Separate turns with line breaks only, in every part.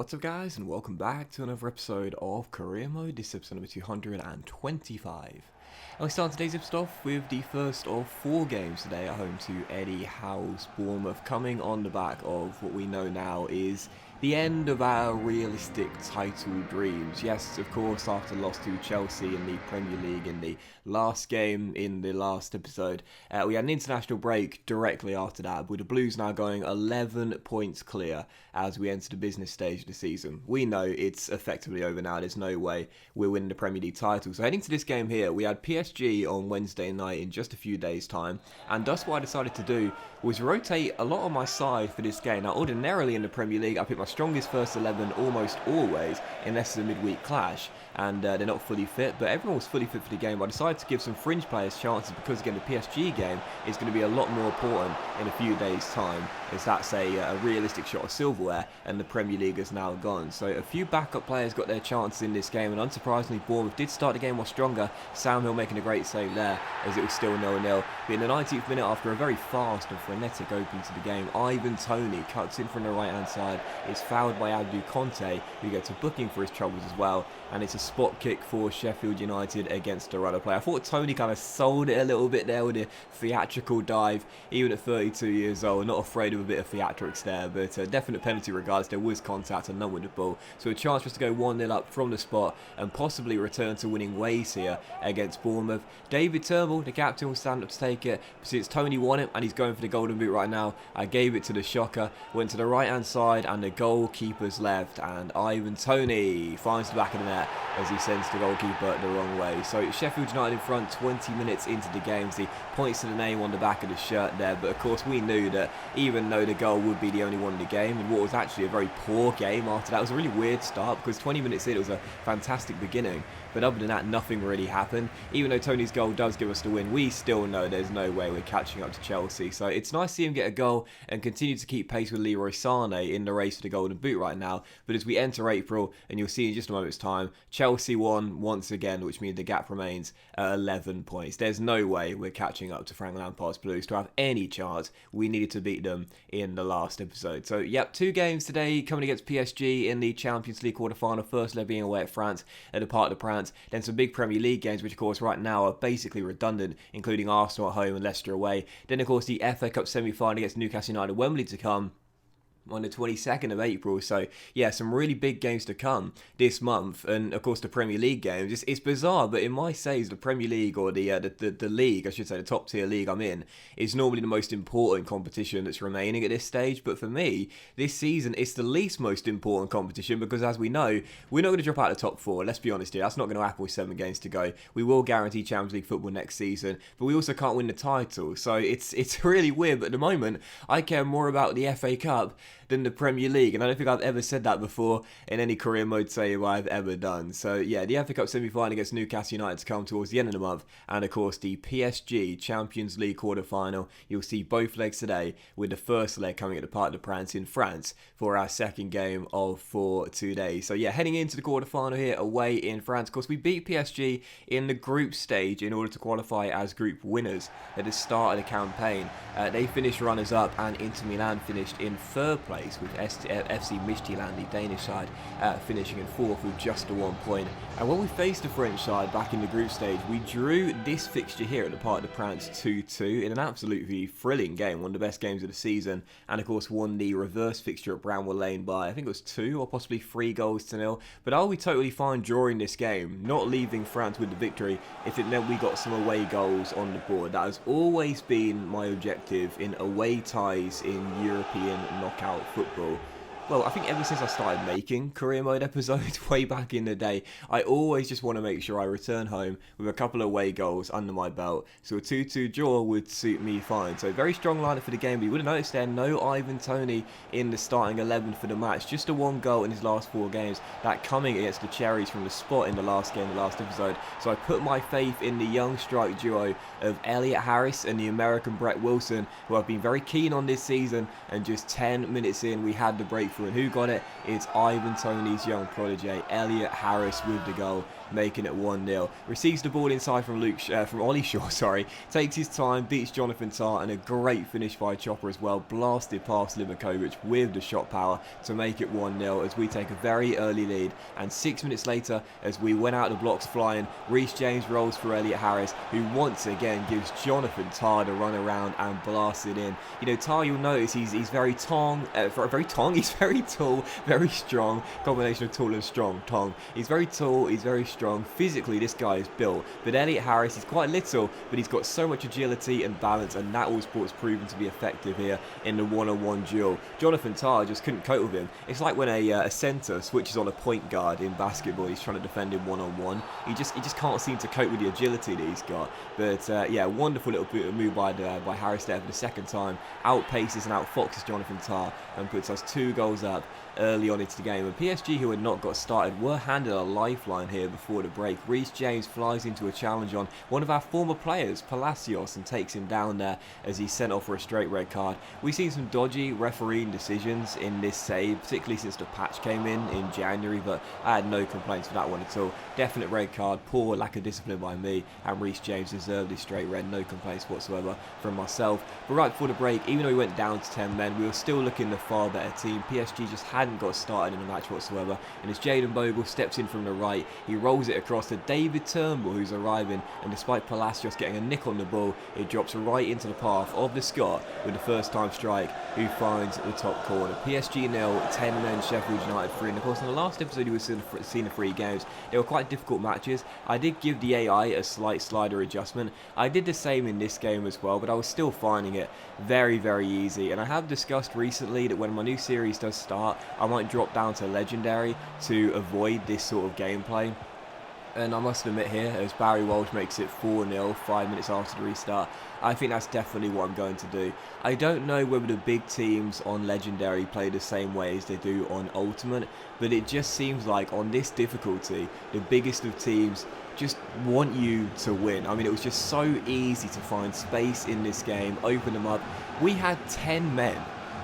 What's up guys, and welcome back to another episode of Career Mode. This is episode number 225. And we start today's episode off with the first of 4 games today at home to Eddie Howe's Bournemouth, coming on the back of what we know now is the end of our realistic title dreams. Yes, of course, after loss to Chelsea in the Premier League in the last game in the last episode, we had an international break directly after that, with the Blues now going 11 points clear as we enter the business stage of the season. We know it's effectively over now. There's no way we're winning the Premier League title. So heading to this game here, we had PSG on Wednesday night in just a few days' time, and thus what I decided to do was rotate a lot on my side for this game. Now, ordinarily in the Premier League, I pick my strongest first 11 almost always, unless it's a midweek clash and they're not fully fit, but everyone was fully fit for the game. But I decided to give some fringe players chances because, again, the PSG game is going to be a lot more important in a few days' time, as that's a realistic shot of silverware, and the Premier League is now gone. So a few backup players got their chances in this game, and unsurprisingly, Bournemouth did start the game more stronger. Sam Hill making a great save there, as it was still 0-0. But in the 19th minute, after a very fast and frenetic opening to the game, Ivan Toney cuts in from the right-hand side, is fouled by Abdou Conte, who gets a booking for his troubles as well, and it's a spot kick for Sheffield United against a runner player. I thought Toney kind of sold it a little bit there with a theatrical dive, even at 32 years old. Not afraid of a bit of theatrics there, but a definite penalty regardless. There was contact and none with the ball, so a chance for us to go 1-0 up from the spot and possibly return to winning ways here against Bournemouth. David Turnbull, the captain, will stand up to take it, since Toney won it and he's going for the golden boot right now. I gave it to the shocker, went to the right hand side and the goalkeeper's left, and Ivan Toney finds the back of the net as he sends the goalkeeper the wrong way. So Sheffield United in front 20 minutes into the game. The points to the name on the back of the shirt there, but of course we knew that even though the goal would be the only one in the game, and what was actually a very poor game after that, it was a really weird start because 20 minutes in it was a fantastic beginning, but other than that nothing really happened. Even though Toney's goal does give us the win, we still know there's no way we're catching up to Chelsea. So it's nice to see him get a goal and continue to keep pace with Leroy Sané in the race for the golden boot right now. But as we enter April, and you'll see in just a moment's time, Chelsea won once again, which means the gap remains at 11 points. There's no way we're catching up to Frank Lampard's Blues. To have any chance, we needed to beat them in the last episode. So yep, 2 games today, coming against PSG in the Champions League quarter-final, first leg being away at France at the Parc des Princes. Then some big Premier League games, which of course right now are basically redundant, including Arsenal at home and Leicester away. Then of course the FA Cup semi-final against Newcastle United, Wembley to come on the 22nd of April. So yeah, some really big games to come this month, and of course the Premier League games. It's bizarre, but in my says the Premier League, or the league, I should say, the top tier league I'm in, is normally the most important competition that's remaining at this stage. But for me, this season it's the least most important competition, because as we know, we're not going to drop out of the top 4. Let's be honest here, that's not going to happen with 7 games to go. We will guarantee Champions League football next season, but we also can't win the title. So it's really weird. But at the moment, I care more about the FA Cup than the Premier League, and I don't think I've ever said that before in any career mode save I've ever done. So yeah, the FA Cup semi-final against Newcastle United to come towards the end of the month, and of course the PSG Champions League quarter-final. You'll see both legs today, with the first leg coming at the Parc des Princes in France for our second game of 4 today. So yeah, heading into the quarter-final here away in France. Of course, we beat PSG in the group stage in order to qualify as group winners at the start of the campaign. They finished runners-up, and Inter Milan finished in 3rd place, with FC Midtjylland, the Danish side, finishing in 4th with just a 1 point. And when we faced the French side back in the group stage, we drew this fixture here at the Parc des Princes 2-2 in an absolutely thrilling game, one of the best games of the season, and of course won the reverse fixture at Bramwell Lane by, I think it was 2 or possibly 3 goals to nil. But I'll be totally fine drawing this game, not leaving France with the victory, if it meant we got some away goals on the board. That has always been my objective in away ties in European knockout football. Well, I think ever since I started making career mode episodes way back in the day, I always just want to make sure I return home with a couple of away goals under my belt. So a 2-2 draw would suit me fine. So very strong lineup for the game. But you would have noticed there, no Ivan Toney in the starting 11 for the match. Just a 1 goal in his last 4 games. That coming against the Cherries from the spot in the last game, the last episode. So I put my faith in the young strike duo of Elliot Harris and the American Brett Wilson, who I've been very keen on this season. And just 10 minutes in, we had the break breakthrough. And who got it? It's Ivan Toney's young protege, Elliot Harris, with the goal, making it 1-0. Receives the ball inside from Ollie Shaw, sorry. Takes his time, beats Jonathan Tah, and a great finish by Chopper as well. Blasted past Livakovic with the shot power to make it 1-0 as we take a very early lead. And 6 minutes later, as we went out the blocks flying, Reece James rolls for Elliot Harris, who once again gives Jonathan Tah the run around and blasts it in. You know, Tah, you'll notice he's very he's very tall, very strong. Combination of tall and strong, Tong. He's very tall, he's very strong. Physically, this guy is built. But Elliot Harris is quite little, but he's got so much agility and balance, and that all sports proven to be effective here in the one-on-one duel. Jonathan Tah just couldn't cope with him. It's like when a centre switches on a point guard in basketball. He's trying to defend him one-on-one. He just can't seem to cope with the agility that he's got. But yeah, wonderful little move by Harris there for the second time. Outpaces and outfoxes Jonathan Tah and puts us 2 goals up early on into the game. And PSG, who had not got started, were handed a lifeline here before the break. Reece James flies into a challenge on one of our former players, Palacios, and takes him down there as he's sent off for a straight red card. We've seen some dodgy refereeing decisions in this save, particularly since the patch came in January, but I had no complaints for that one at all. Definite red card, poor lack of discipline by me, and Reece James deserved his straight red. No complaints whatsoever from myself. But right before the break, even though we went down to 10 men, we were still looking the far better team. PSG just hadn't got started in the match whatsoever, and as Jayden Bogle steps in from the right, he rolls it across to David Turnbull, who's arriving, and despite Palacios getting a nick on the ball, it drops right into the path of the Scot with the first time strike, who finds the top corner. PSG 0, 10 men, Sheffield United 3. And of course, in the last episode you were seeing the 3 games, they were quite difficult matches. I did give the AI a slight slider adjustment. I did the same in this game as well, but I was still finding it very, very easy. And I have discussed recently that when my new series does start, I might drop down to Legendary to avoid this sort of gameplay. And I must admit here, as Barry Walsh makes it 4-0 5 minutes after the restart, I think that's definitely what I'm going to do. I don't know whether the big teams on Legendary play the same way as they do on Ultimate, but it just seems like on this difficulty, the biggest of teams just want you to win. I mean, it was just so easy to find space in this game, open them up. We had 10 men,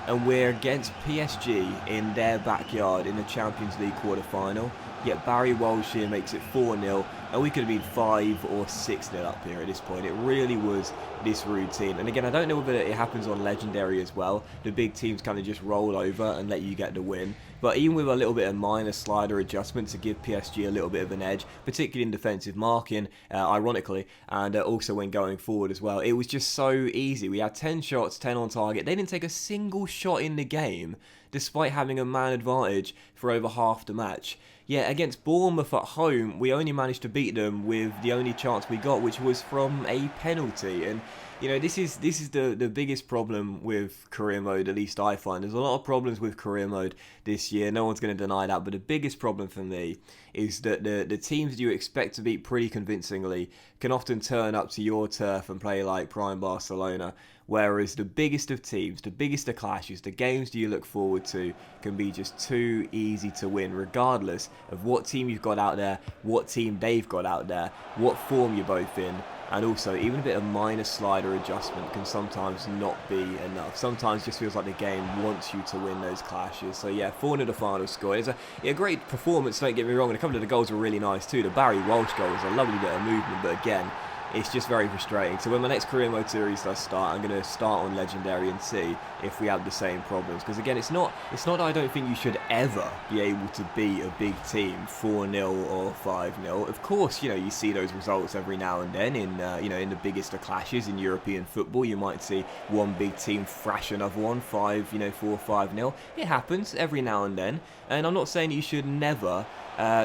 and we're against PSG in their backyard in the Champions League quarter-final. Yet Barry Walsh here makes it 4-0, and we could have been 5 or 6-0 up here at this point. It really was this routine. And again, I don't know whether it happens on Legendary as well. The big teams kind of just roll over and let you get the win. But even with a little bit of minor slider adjustment to give PSG a little bit of an edge, particularly in defensive marking, ironically, and also when going forward as well, it was just so easy. We had 10 shots, 10 on target. They didn't take a single shot in the game, despite having a man advantage for over half the match. Yeah, against Bournemouth at home, we only managed to beat them with the only chance we got, which was from a penalty. And you know, this is the biggest problem with career mode, at least I find. There's a lot of problems with career mode this year, no one's going to deny that, but the biggest problem for me is that the teams you expect to beat pretty convincingly can often turn up to your turf and play like prime Barcelona, whereas the biggest of teams, the biggest of clashes, the games that you look forward to can be just too easy to win, regardless of what team you've got out there, what team they've got out there, what form you're both in. And also, even a bit of minor slider adjustment can sometimes not be enough. Sometimes it just feels like the game wants you to win those clashes. So yeah, 4-0 the final score. It's a great performance, don't get me wrong, and a couple of the goals were really nice too. The Barry Walsh goal was a lovely bit of movement, but again, it's just very frustrating. So when my next career mode series does start, I'm going to start on Legendary and see if we have the same problems. Because again, it's not that I don't think you should ever be able to beat a big team 4-0 or 5-0. Of course, you know, you see those results every now and then in in the biggest of clashes in European football. You might see one big team thrash another one 4-5-0. It happens every now and then, and I'm not saying you should never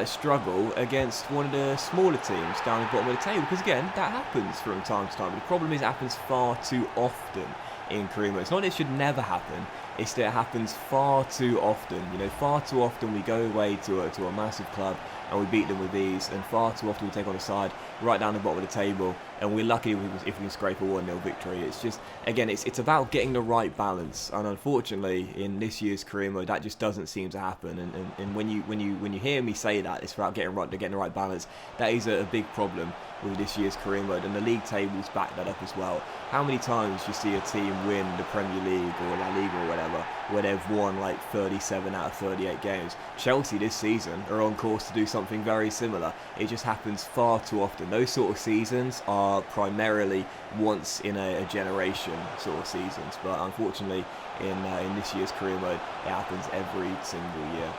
struggle against one of the smaller teams down the bottom of the table, because again, that happens from time to time. But the problem is it happens far too often in career mode. It's not that it should never happen, it's that it happens far too often. You know, far too often we go away to a massive club and we beat them with ease, and far too often we take on a side right down the bottom of the table and we're lucky if we can scrape a 1-0 victory. It's just, again, it's about getting the right balance, and unfortunately in this year's career mode that just doesn't seem to happen. And when you hear me say that it's about getting the right balance, that is a big problem with this year's career mode, and the league tables back that up as well. How many times do you see a team win the Premier League or La Liga or whatever whatever, where they've won like 37 out of 38 games. Chelsea this season are on course to do something very similar. It just happens far too often. Those sort of seasons are primarily once in a generation sort of seasons, but unfortunately in this year's career mode it happens every single year.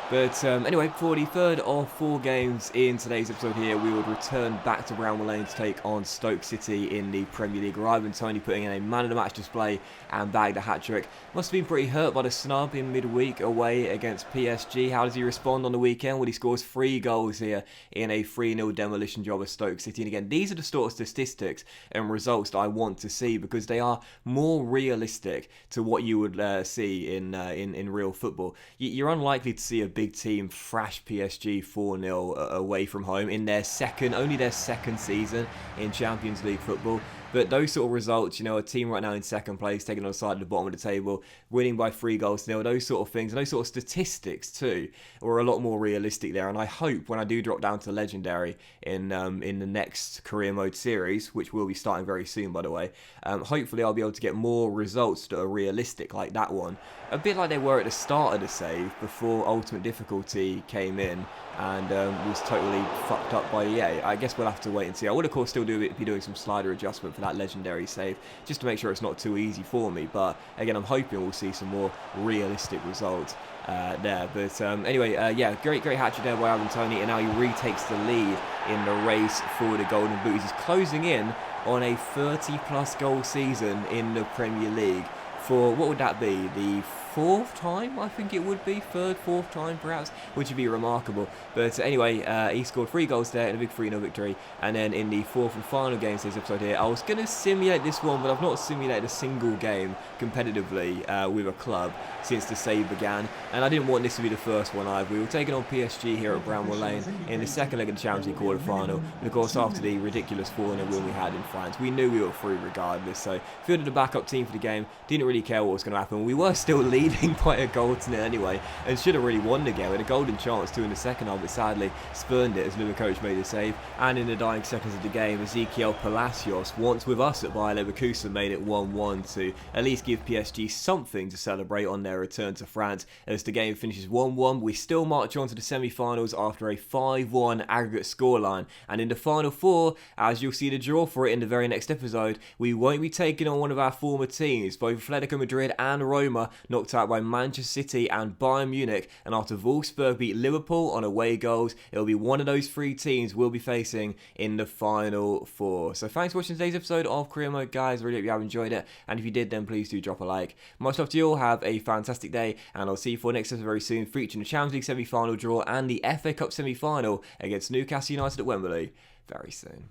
But anyway, for the third of 4 games in today's episode here, we would return back to Bramall Lane to take on Stoke City in the Premier League. Ivan Toney putting in a man-of-the-match display and bagged a hat-trick. Must have been pretty hurt by the snub in midweek away against PSG. How does he respond on the weekend? Well, he scores 3 goals here in a 3-0 demolition job of Stoke City. And again, these are the sort of statistics and results that I want to see because they are more realistic to what you would see in real football. You're unlikely to see a big team thrash PSG 4-0 away from home in only their second season in Champions League football. But those sort of results, a team right now in second place, taking on the side at the bottom of the table, winning by 3-0, those sort of things, and those sort of statistics too, are a lot more realistic there. And I hope when I do drop down to Legendary in the next Career Mode series, which will be starting very soon, by the way, hopefully I'll be able to get more results that are realistic like that one. A bit like they were at the start of the save before Ultimate Difficulty came in and was totally fucked up by EA. I guess we'll have to wait and see. I would of course still be doing some slider adjustment for that Legendary save just to make sure it's not too easy for me, but again I'm hoping we'll see some more realistic results there. But anyway, great hat-trick there by Ivan Toney, and now he retakes the lead in the race for the Golden Boot. He's closing in on a 30+ goal season in the Premier League for, what would that be, the 4th time, I think it would be, 3rd, 4th time perhaps, which would be remarkable. But anyway, he scored 3 goals there in a big 3-0 victory, and then in the 4th and final game of this episode here, I was going to simulate this one, but I've not simulated a single game competitively with a club since the save began, and I didn't want this to be the first one either. We were taking on PSG here at Bramall Lane in the second leg of the Champions League quarter-final, and of course after the ridiculous 4-0 win we had in France, we knew we were through regardless, so fielded a backup team for the game, didn't really care what was going to happen. We were still leading by a goal to nil anyway, and should have really won the game. We had a golden chance too in the second half, but sadly spurned it as Livakovic made the save. And in the dying seconds of the game, Ezequiel Palacios, once with us at Bayer Leverkusen, made it 1-1 to at least give PSG something to celebrate on their return to France. As the game finishes 1-1, we still march on to the semi-finals after a 5-1 aggregate scoreline. And in the final 4, as you'll see the draw for it in the very next episode, we won't be taking on one of our former teams. Both Atletico Madrid and Roma knocked out by Manchester City and Bayern Munich, and after Wolfsburg beat Liverpool on away goals, it'll be one of those 3 teams we'll be facing in the final 4. So thanks for watching today's episode of Career Mode, guys. Really hope you have enjoyed it, and if you did, then please do drop a like. Much love to you all, have a fantastic day, and I'll see you for next episode very soon, featuring the Champions League semi-final draw and the FA Cup semi-final against Newcastle United at Wembley very soon.